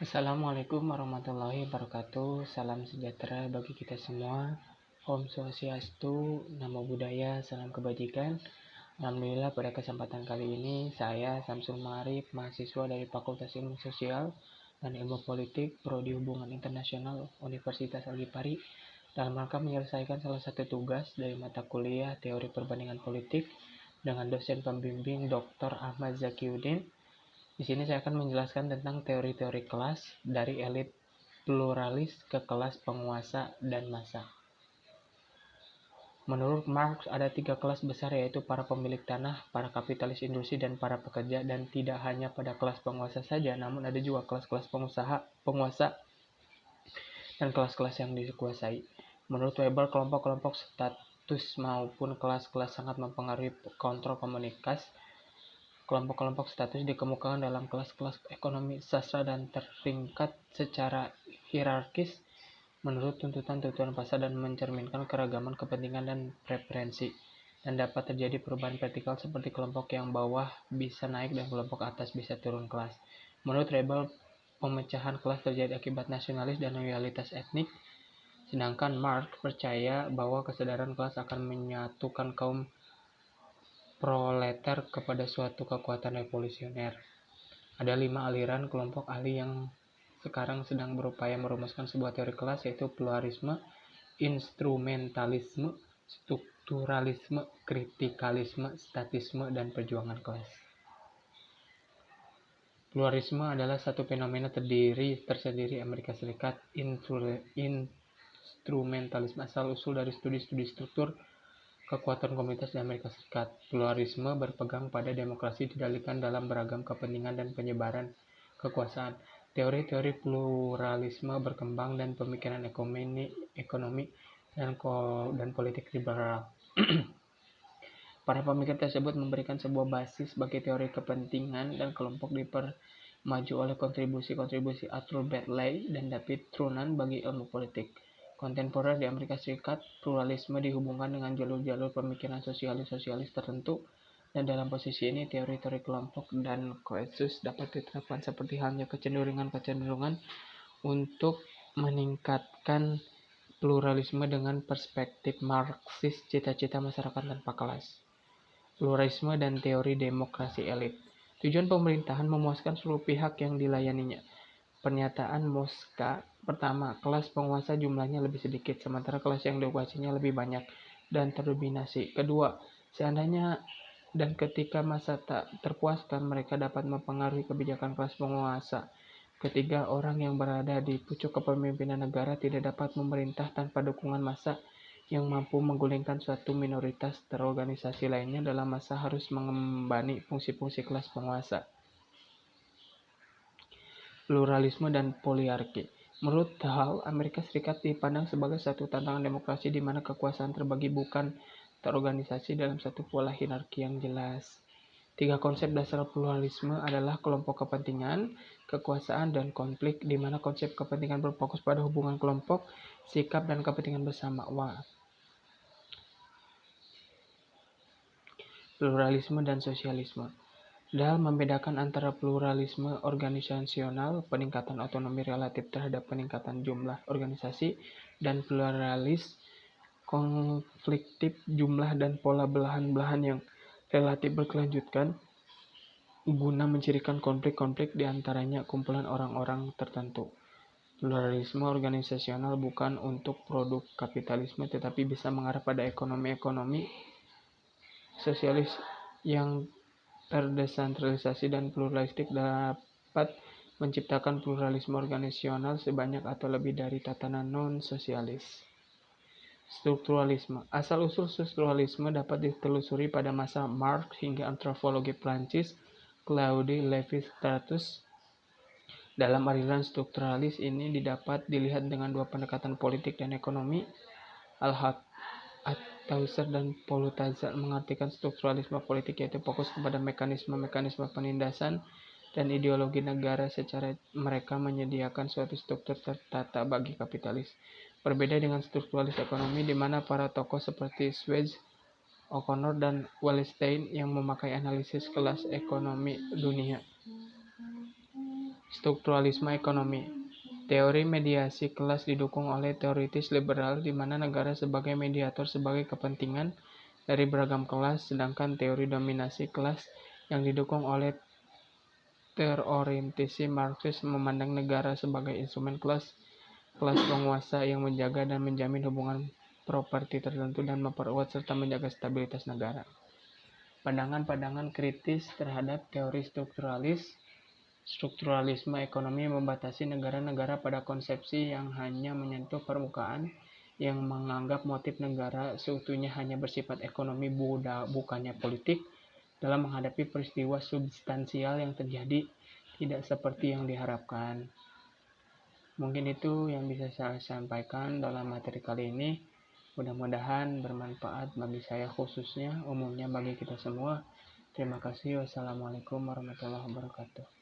Assalamualaikum warahmatullahi wabarakatuh. Salam sejahtera bagi kita semua. Om Swastiastu, Namo Buddhaya, salam kebajikan. Alhamdulillah pada kesempatan kali ini saya Samsul Ma'arif, mahasiswa dari Fakultas Ilmu Sosial dan Ilmu Politik, Prodi Hubungan Internasional Universitas Al-Ghifari, dalam rangka menyelesaikan salah satu tugas dari mata kuliah Teori Perbandingan Politik dengan dosen pembimbing Dr. Ahmad Zakiuddin. Di sini saya akan menjelaskan tentang teori-teori kelas dari elit pluralis ke kelas penguasa dan massa. Menurut Marx ada 3 kelas besar, yaitu para pemilik tanah, para kapitalis industri, dan para pekerja, dan tidak hanya pada kelas penguasa saja, namun ada juga kelas-kelas penguasa dan kelas-kelas yang dikuasai. Menurut Weber, kelompok-kelompok status maupun kelas-kelas sangat mempengaruhi kontrol komunitas. Kelompok-kelompok status dikemukakan dalam kelas-kelas ekonomi sastra dan tertingkat secara hierarkis menurut tuntutan-tuntutan pasar dan mencerminkan keragaman kepentingan dan preferensi, dan dapat terjadi perubahan vertikal seperti kelompok yang bawah bisa naik dan kelompok atas bisa turun kelas. Menurut Rebel, pemecahan kelas terjadi akibat nasionalis dan loyalitas etnik, sedangkan Marx percaya bahwa kesadaran kelas akan menyatukan kaum proletar kepada suatu kekuatan revolusioner. Ada 5 aliran kelompok ahli yang sekarang sedang berupaya merumuskan sebuah teori kelas, yaitu pluralisme, instrumentalisme, strukturalisme, kritikalisme, statisme, dan perjuangan kelas. Pluralisme adalah satu fenomena tersendiri Amerika Serikat. Instrumentalisme asal-usul dari studi-studi struktur kekuatan komunitas di Amerika Serikat. Pluralisme berpegang pada demokrasi didalilkan dalam beragam kepentingan dan penyebaran kekuasaan. Teori-teori pluralisme berkembang dan pemikiran ekonomi dan politik liberal. Para pemikir tersebut memberikan sebuah basis bagi teori kepentingan dan kelompok dipermaju oleh kontribusi Arthur Bentley dan David Truman bagi ilmu politik kontemporer di Amerika Serikat. Pluralisme dihubungkan dengan jalur-jalur pemikiran sosialis tertentu, dan dalam posisi ini teori-teori kelompok dan koesus dapat diterapkan seperti halnya kecenderungan untuk meningkatkan pluralisme dengan perspektif Marxis, cita-cita masyarakat tanpa kelas. Pluralisme dan teori demokrasi elit. Tujuan pemerintahan memuaskan seluruh pihak yang dilayaninya. Pernyataan Mosca. Pertama, kelas penguasa jumlahnya lebih sedikit, sementara kelas yang dikuasainya lebih banyak dan terdominasi. Kedua, seandainya dan ketika masa tak terpuaskan, mereka dapat mempengaruhi kebijakan kelas penguasa. Ketiga, orang yang berada di pucuk kepemimpinan negara tidak dapat memerintah tanpa dukungan massa yang mampu menggulingkan suatu minoritas terorganisasi lainnya dalam masa harus mengembani fungsi-fungsi kelas penguasa. Pluralisme dan poliarki. Menurut Hall, Amerika Serikat dipandang sebagai satu tantangan demokrasi di mana kekuasaan terbagi bukan terorganisasi dalam satu pola hierarki yang jelas. 3 konsep dasar pluralisme adalah kelompok kepentingan, kekuasaan, dan konflik, di mana konsep kepentingan berfokus pada hubungan kelompok, sikap, dan kepentingan bersama. Pluralisme dan sosialisme. Dalam membedakan antara pluralisme organisasional, peningkatan otonomi relatif terhadap peningkatan jumlah organisasi, dan pluralis konfliktif, jumlah dan pola belahan-belahan yang relatif berkelanjutan, guna mencirikan konflik-konflik di antaranya kumpulan orang-orang tertentu. Pluralisme organisasional bukan untuk produk kapitalisme, tetapi bisa mengarah pada ekonomi sosialis yang terdesentralisasi dan pluralistik, dapat menciptakan pluralisme organisasional sebanyak atau lebih dari tatanan non-sosialis. Strukturalisme. Asal-usul strukturalisme dapat ditelusuri pada masa Marx hingga antropologi Prancis Claude Lévi-Strauss. Dalam aliran strukturalis ini didapat dilihat dengan 2 pendekatan politik dan ekonomi. Althusser dan Paul-Althusser mengartikan strukturalisme politik, yaitu fokus kepada mekanisme-mekanisme penindasan dan ideologi negara secara mereka menyediakan suatu struktur tertata bagi kapitalis. Berbeda dengan strukturalis ekonomi, di mana para tokoh seperti Swetz, O'Connor, dan Wallenstein yang memakai analisis kelas ekonomi dunia. Strukturalisme ekonomi. Teori mediasi kelas didukung oleh teoritis liberal di mana negara sebagai mediator sebagai kepentingan dari beragam kelas, sedangkan teori dominasi kelas yang didukung oleh terorientasi Marxis memandang negara sebagai instrumen kelas penguasa yang menjaga dan menjamin hubungan properti tertentu dan memperkuat serta menjaga stabilitas negara. Pandangan-pandangan kritis terhadap teori strukturalisme ekonomi membatasi negara-negara pada konsepsi yang hanya menyentuh permukaan, yang menganggap motif negara seutuhnya hanya bersifat ekonomi bukannya politik dalam menghadapi peristiwa substansial yang terjadi tidak seperti yang diharapkan. Mungkin itu yang bisa saya sampaikan dalam materi kali ini. Mudah-mudahan bermanfaat bagi saya khususnya, umumnya bagi kita semua. Terima kasih. Wassalamualaikum warahmatullahi wabarakatuh.